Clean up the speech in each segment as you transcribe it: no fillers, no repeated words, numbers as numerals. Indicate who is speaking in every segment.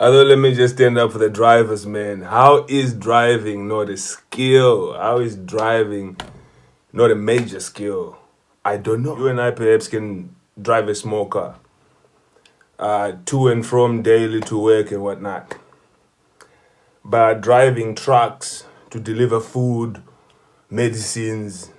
Speaker 1: Although let me just stand up for the drivers, man. How is driving not a skill? How is driving not a major skill? I don't know. You and I perhaps can drive a small car to and from daily to work and whatnot. But driving trucks to deliver food, medicines,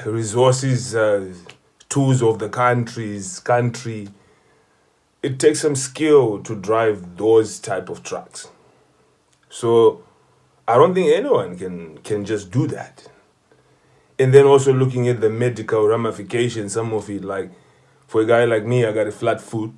Speaker 1: resources, tools of the country, it takes some skill to drive those type of trucks. So I don't think anyone can just do that. And then also looking at the medical ramifications, some of it, like for a guy like me, I got a flat foot.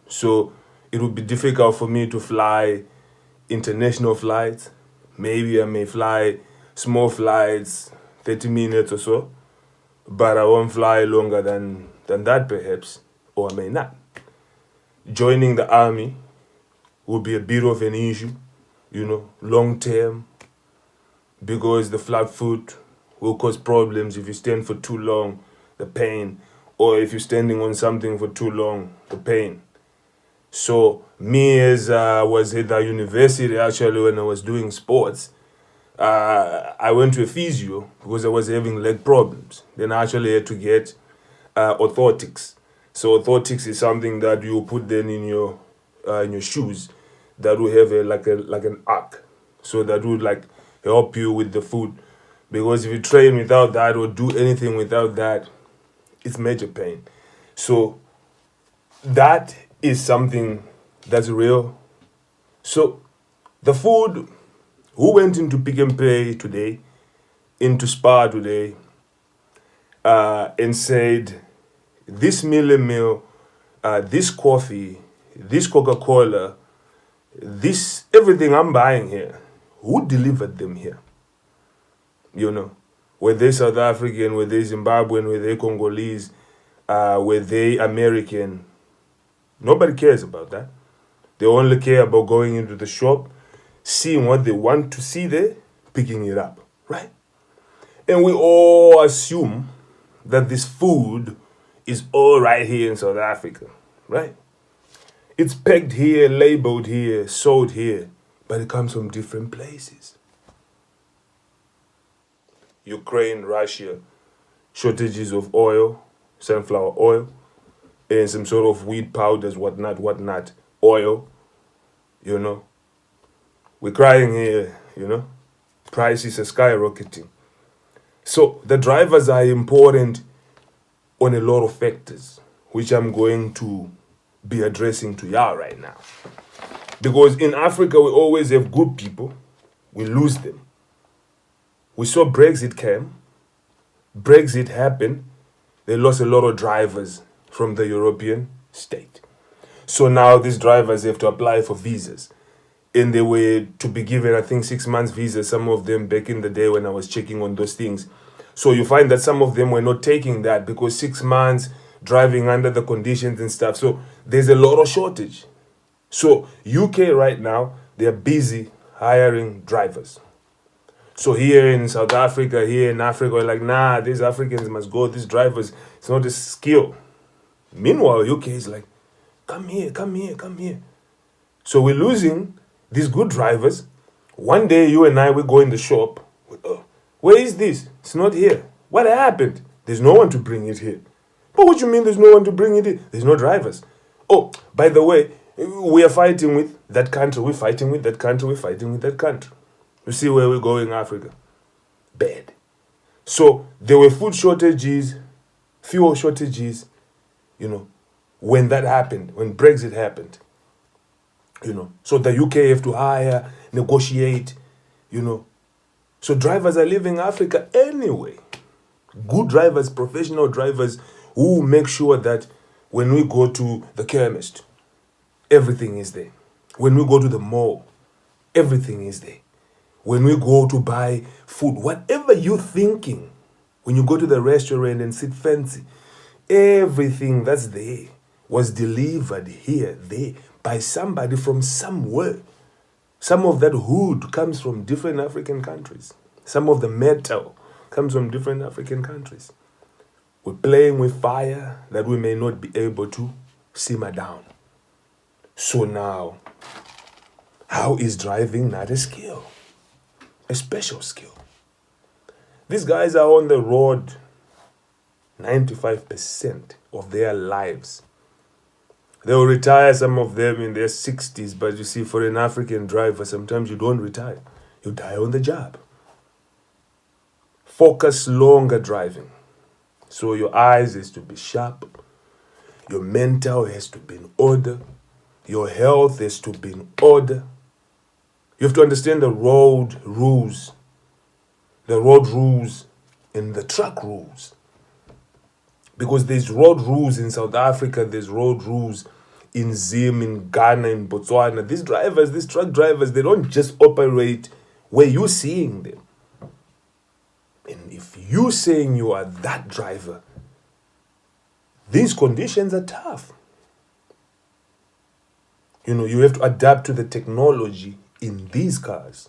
Speaker 1: So it would be difficult for me to fly international flights. Maybe I may fly small flights, 30 minutes or so, but I won't fly longer than that perhaps, or I may not. Joining the army will be a bit of an issue, long term, because the flat foot will cause problems if you stand for too long, the pain, or if you're standing on something for too long, the pain. So me, as I was at the university, actually, when I was doing sports, I went to a physio because I was having leg problems. Then I actually had to get orthotics. So orthotics is something that you put then in your shoes that will have like an arc, so that would like help you with the foot. Because if you train without that or do anything without that, it's major pain. So that is something that's real. So the food, who went into Pick and Pay today, into Spar today, and said, this meal, this coffee, this Coca-Cola, this everything I'm buying here, who delivered them here? Were they South African, were they Zimbabwean, were they Congolese, were they American? Nobody cares about that. They only care about going into the shop, seeing what they want to see there, picking it up, right? And we all assume that this food is all right here in South Africa, right? It's pegged here, labeled here, sold here, but it comes from different places. Ukraine, Russia, shortages of oil, sunflower oil, and some sort of wheat powders, whatnot, oil, We're crying here, Prices are skyrocketing. So the drivers are important on a lot of factors, which I'm going to be addressing to y'all right now. Because in Africa, we always have good people. We lose them. We saw Brexit came. Brexit happened. They lost a lot of drivers from the European state. So now these drivers have to apply for visas. And they were to be given, I think, 6 months visas, some of them back in the day when I was checking on those things. So you find that some of them were not taking that because 6 months driving under the conditions and stuff. So there's a lot of shortage. So UK right now, they're busy hiring drivers. So here in South Africa, here in Africa, we're like, nah, these Africans must go, these drivers, it's not a skill. Meanwhile, UK is like, come here. So we're losing these good drivers. One day, you and I, we go in the shop. Where is this? It's not here. What happened? There's no one to bring it here. But what do you mean there's no one to bring it here? There's no drivers. Oh, by the way, we are fighting with that country. We're fighting with that country. We're fighting with that country. You see where we're going, Africa? Bad. So there were food shortages, fuel shortages, when that happened, when Brexit happened. So the UK have to hire, negotiate, So drivers are leaving Africa anyway. Good drivers, professional drivers who make sure that when we go to the chemist, everything is there. When we go to the mall, everything is there. When we go to buy food, whatever you're thinking, when you go to the restaurant and sit fancy, everything that's there was delivered here, there, by somebody from somewhere. Some of that wood comes from different African countries. Some of the metal comes from different African countries. We're playing with fire that we may not be able to simmer down. So now, how is driving not a skill? A special skill. These guys are on the road 95% of their lives. They'll retire, some of them in their 60s, but you see, for an African driver, sometimes you don't retire. You die on the job. Focus longer driving. So your eyes has to be sharp. Your mental has to be in order. Your health has to be in order. You have to understand the road rules. The road rules and the truck rules. Because there's road rules in South Africa, there's road rules in Zim, in Ghana, in Botswana. These drivers, these truck drivers, they don't just operate where you're seeing them. And if you're saying you are that driver, these conditions are tough. You have to adapt to the technology in these cars.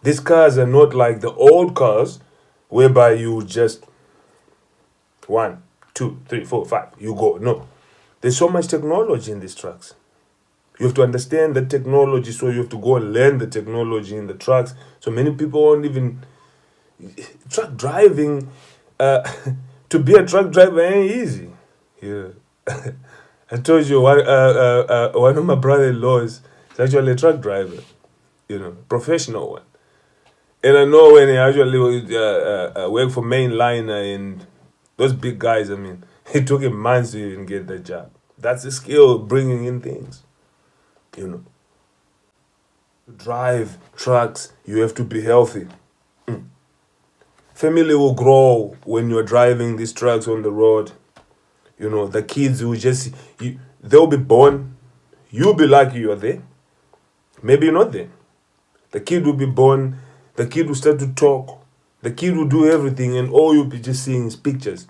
Speaker 1: These cars are not like the old cars whereby you just 1, 2, 3, 4, 5, you go. No. There's so much technology in these trucks. You have to understand the technology, so you have to go and learn the technology in the trucks. So many people won't even... Truck driving, to be a truck driver ain't easy. Yeah. I told you, one of my brother-in-laws is actually a truck driver, professional one. And I know when he actually worked for Mainliner and those big guys, it took him months to even get that job. That's the skill of bringing in things, To drive trucks, you have to be healthy. Family will grow when you're driving these trucks on the road. The kids will they'll be born. You'll be lucky you're there. Maybe you're not there. The kid will be born. The kid will start to talk. The kid will do everything, and all you'll be just seeing is pictures.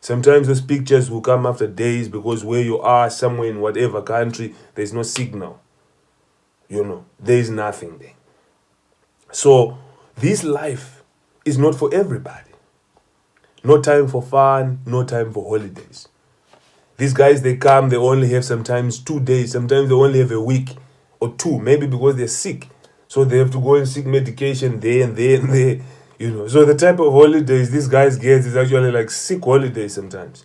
Speaker 1: Sometimes those pictures will come after days because where you are, somewhere in whatever country, there's no signal. There is nothing there. So this life is not for everybody. No time for fun, no time for holidays. These guys, they come, they only have sometimes 2 days, sometimes they only have a week or 2, maybe because they're sick. So they have to go and seek medication there and there and there. So the type of holidays these guys get is actually like sick holidays sometimes.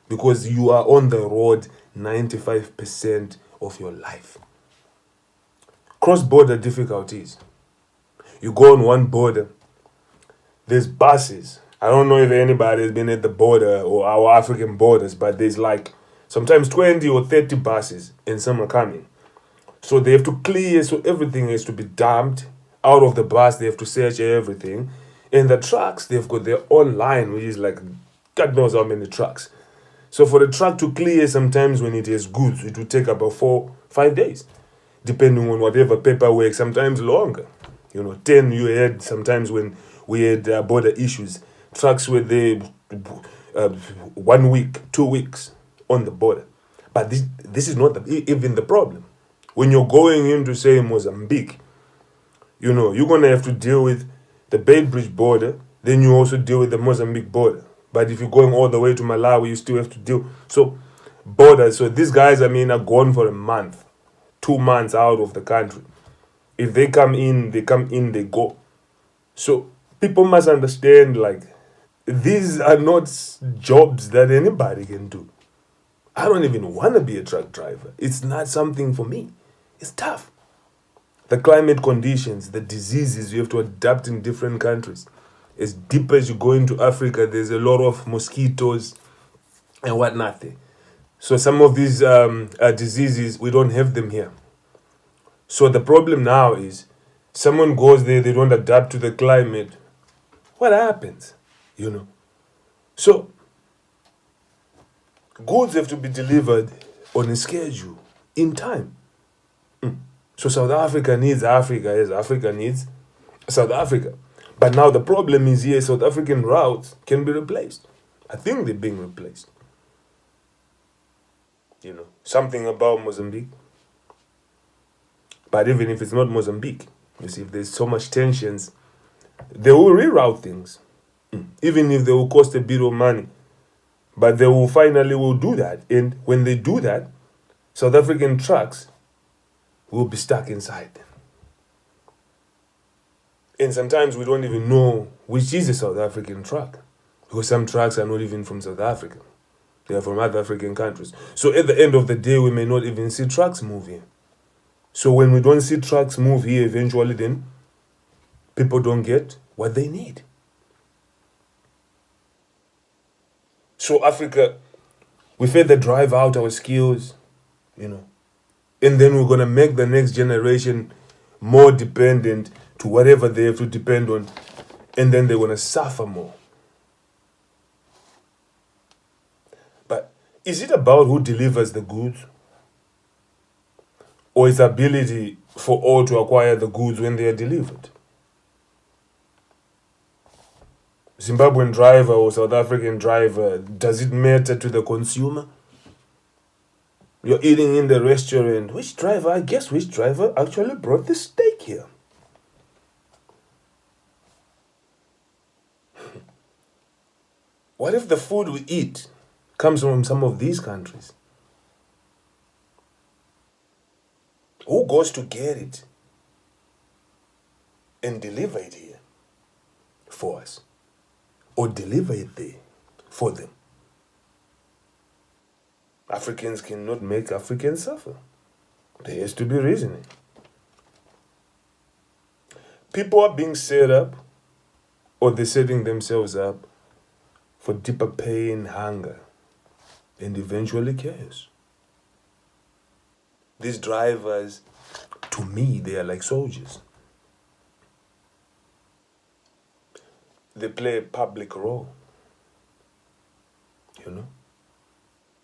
Speaker 1: Because you are on the road 95% of your life. Cross-border difficulties. You go on one border, there's buses. I don't know if anybody has been at the border or our African borders, but there's like sometimes 20 or 30 buses and some are coming. So they have to clear, so everything has to be dumped out of the bus. They have to search everything. And the trucks, they've got their own line, which is like God knows how many trucks. So for the truck to clear, sometimes when it has goods, it will take about 4-5 days, depending on whatever paperwork, sometimes longer. 10 you had sometimes when we had border issues. Trucks were there 1 week, 2 weeks on the border. But this is not even the problem. When you're going into, say, Mozambique, you're going to have to deal with the Beitbridge border, then you also deal with the Mozambique border. But if you're going all the way to Malawi, you still have to deal. So, borders. So these guys, are gone for a month, 2 months out of the country. If they come in, they go. So people must understand, these are not jobs that anybody can do. I don't even want to be a truck driver. It's not something for me. It's tough. The climate conditions, the diseases, you have to adapt in different countries. As deep as you go into Africa, there's a lot of mosquitoes and whatnot there. So some of these diseases, we don't have them here. So the problem now is, someone goes there, they don't adapt to the climate. What happens? So, goods have to be delivered on a schedule, in time. So South Africa needs Africa, as Africa needs South Africa. But now the problem is here, South African routes can be replaced. I think they're being replaced. Something about Mozambique. But even if it's not Mozambique, you see, if there's so much tensions, they will reroute things. Even if they will cost a bit of money. But they will finally do that. And when they do that, South African trucks will be stuck inside them. And sometimes we don't even know which is a South African truck, because some trucks are not even from South Africa. They are from other African countries. So at the end of the day, we may not even see trucks move here. So when we don't see trucks move here, eventually then people don't get what they need. So Africa, we further drive out our skills, and then we're going to make the next generation more dependent to whatever they have to depend on, and then they're going to suffer more. But is it about who delivers the goods, or its ability for all to acquire the goods when they are delivered? Zimbabwean driver or South African driver, does it matter to the consumer? You're eating in the restaurant. Which driver actually brought the steak here? What if the food we eat comes from some of these countries? Who goes to get it and deliver it here for us? Or deliver it there for them? Africans cannot make Africans suffer. There has to be reasoning. People are being set up, or they're setting themselves up for deeper pain, hunger, and eventually chaos. These drivers, to me, they are like soldiers. They play a public role.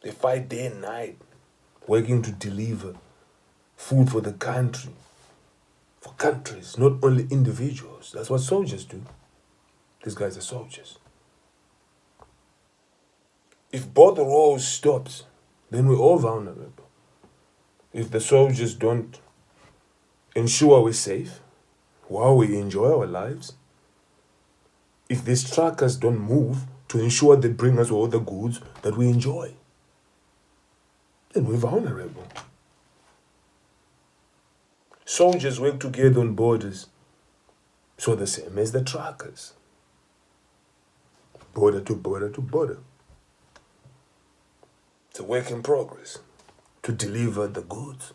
Speaker 1: They fight day and night, working to deliver food for the country, for countries, not only individuals. That's what soldiers do. These guys are soldiers. If both roles stops, then we're all vulnerable. If the soldiers don't ensure we're safe while we enjoy our lives, if these truckers don't move to ensure they bring us all the goods that we enjoy, then we're vulnerable. Soldiers work together on borders, so the same as the truckers. Border to border to border. It's a work in progress to deliver the goods.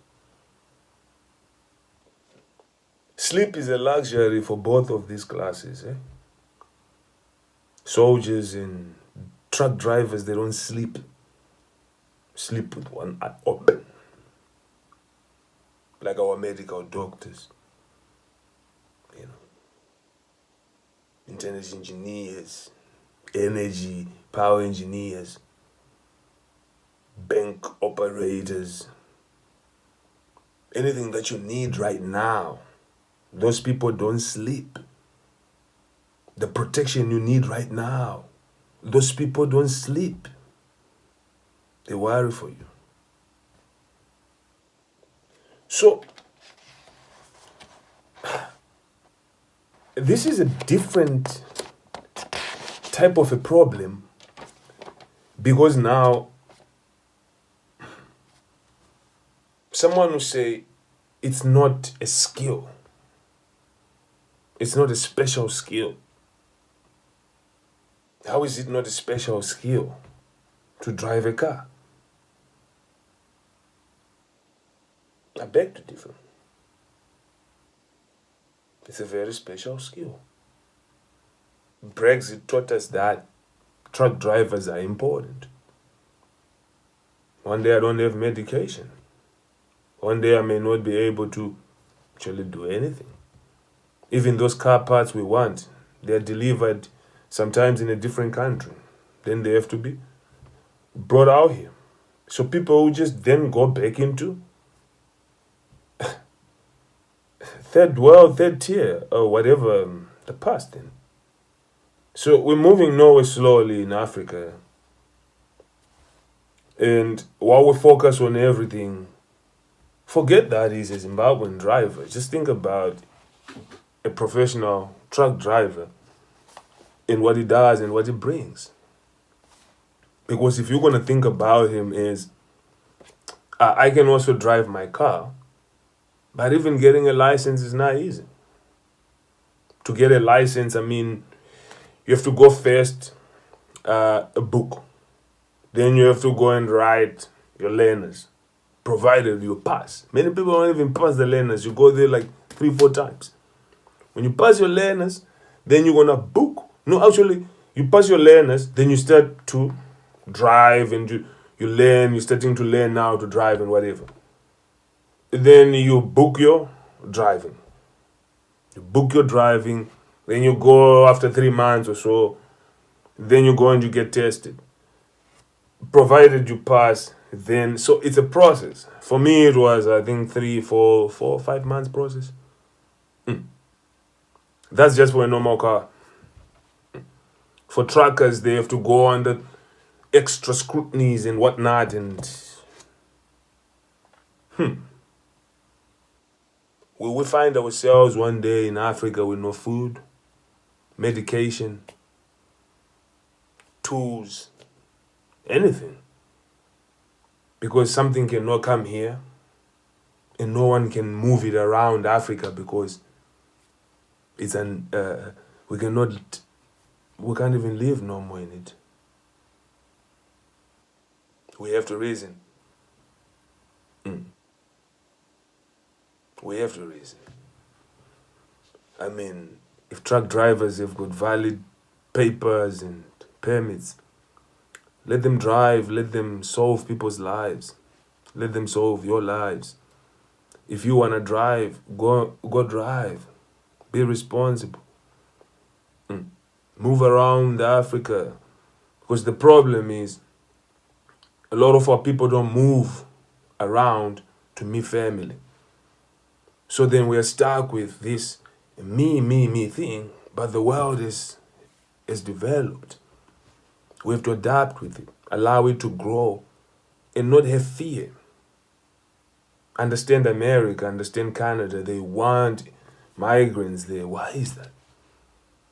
Speaker 1: Sleep is a luxury for both of these classes. Soldiers and truck drivers, they don't sleep. Sleep with one eye open. Like our medical doctors. Internet engineers, energy, power engineers, bank operators. Anything that you need right now, those people don't sleep. The protection you need right now, those people don't sleep. They worry for you. So, this is a different type of a problem, because now someone will say it's not a skill. It's not a special skill. How is it not a special skill to drive a car? I beg to differ. It's a very special skill. Brexit taught us that truck drivers are important. One day I don't have medication. One day I may not be able to actually do anything. Even those car parts we want, they're delivered sometimes in a different country. Then they have to be brought out here. So people who just then go back into third world, third tier, or whatever, the past then. So we're moving nowhere slowly in Africa. And while we focus on everything, forget that he's a Zimbabwean driver. Just think about a professional truck driver and what he does and what he brings. Because if you're going to think about him as I can also drive my car, but even getting a license is not easy. To get a license, I mean, you have to go first, a book. Then you have to go and write your learners, provided you pass. Many people don't even pass the learners. You go there like 3-4 times. When you pass your learners, then you're gonna book. No, actually, you pass your learners, then you start to drive, and you learn. You're starting to learn now to drive and whatever. Then you book your driving. You book your driving. Then you go after 3 months or so. Then you go and you get tested. Provided you pass, then so it's a process. For me, it was I think 3, 4, 5 months process. That's just for a normal car. For truckers, they have to go under extra scrutinies and whatnot, and will we find ourselves one day in Africa with no food, medication, tools, anything? Because something cannot come here and no one can move it around Africa because it's we can't even live no more in it. We have to reason. We have to reason. I mean, if truck drivers have got valid papers and permits, let them drive, let them solve people's lives. Let them solve your lives. If you want to drive, go drive. Be responsible. Move around Africa. Because the problem is, a lot of our people don't move around to meet family. So then we are stuck with this me thing, but the world is developed. We have to adapt with it, allow it to grow, and not have fear. Understand America, understand Canada. They want migrants there. Why is that?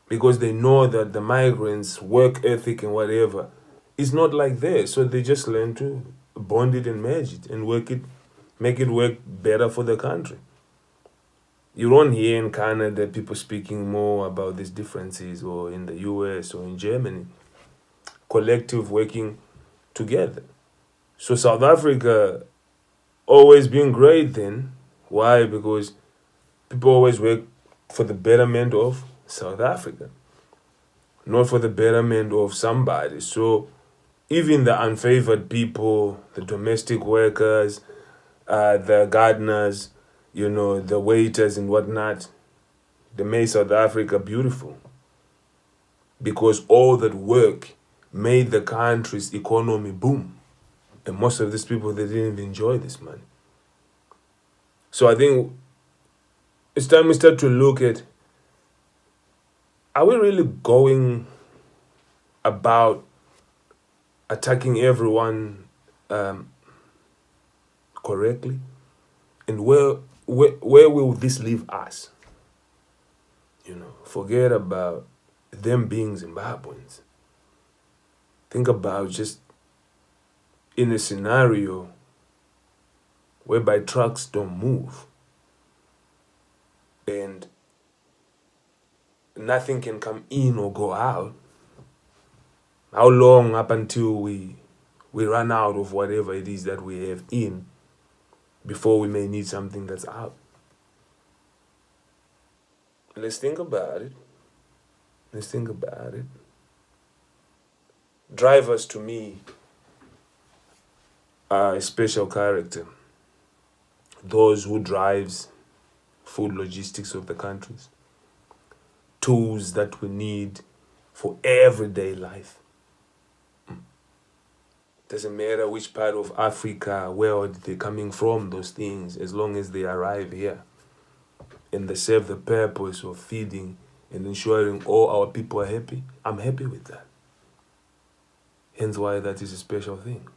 Speaker 1: Because they know that the migrants' work ethic and whatever is not like theirs. So they just learn to bond it and merge it and make it work better for the country. You don't hear in Canada people speaking more about these differences, or in the US or in Germany. Collective working together. So South Africa always been great then. Why? Because people always work for the betterment of South Africa, not for the betterment of somebody. So even the unfavored people, the domestic workers, the gardeners, the waiters and whatnot, they made South Africa beautiful. Because all that work made the country's economy boom. And most of these people, they didn't even enjoy this money. So I think it's time we start to look at, are we really going about attacking everyone correctly? And where will this leave us? Forget about them being Zimbabweans. Think about just in a scenario whereby trucks don't move and nothing can come in or go out. How long up until we run out of whatever it is that we have in before we may need something that's out? Let's think about it. Drivers, to me, are a special character. Those who drives food logistics of the countries. Tools that we need for everyday life. Doesn't matter which part of Africa, where they're coming from, those things, as long as they arrive here and they serve the purpose of feeding and ensuring all our people are happy, I'm happy with that. Hence why that is a special thing.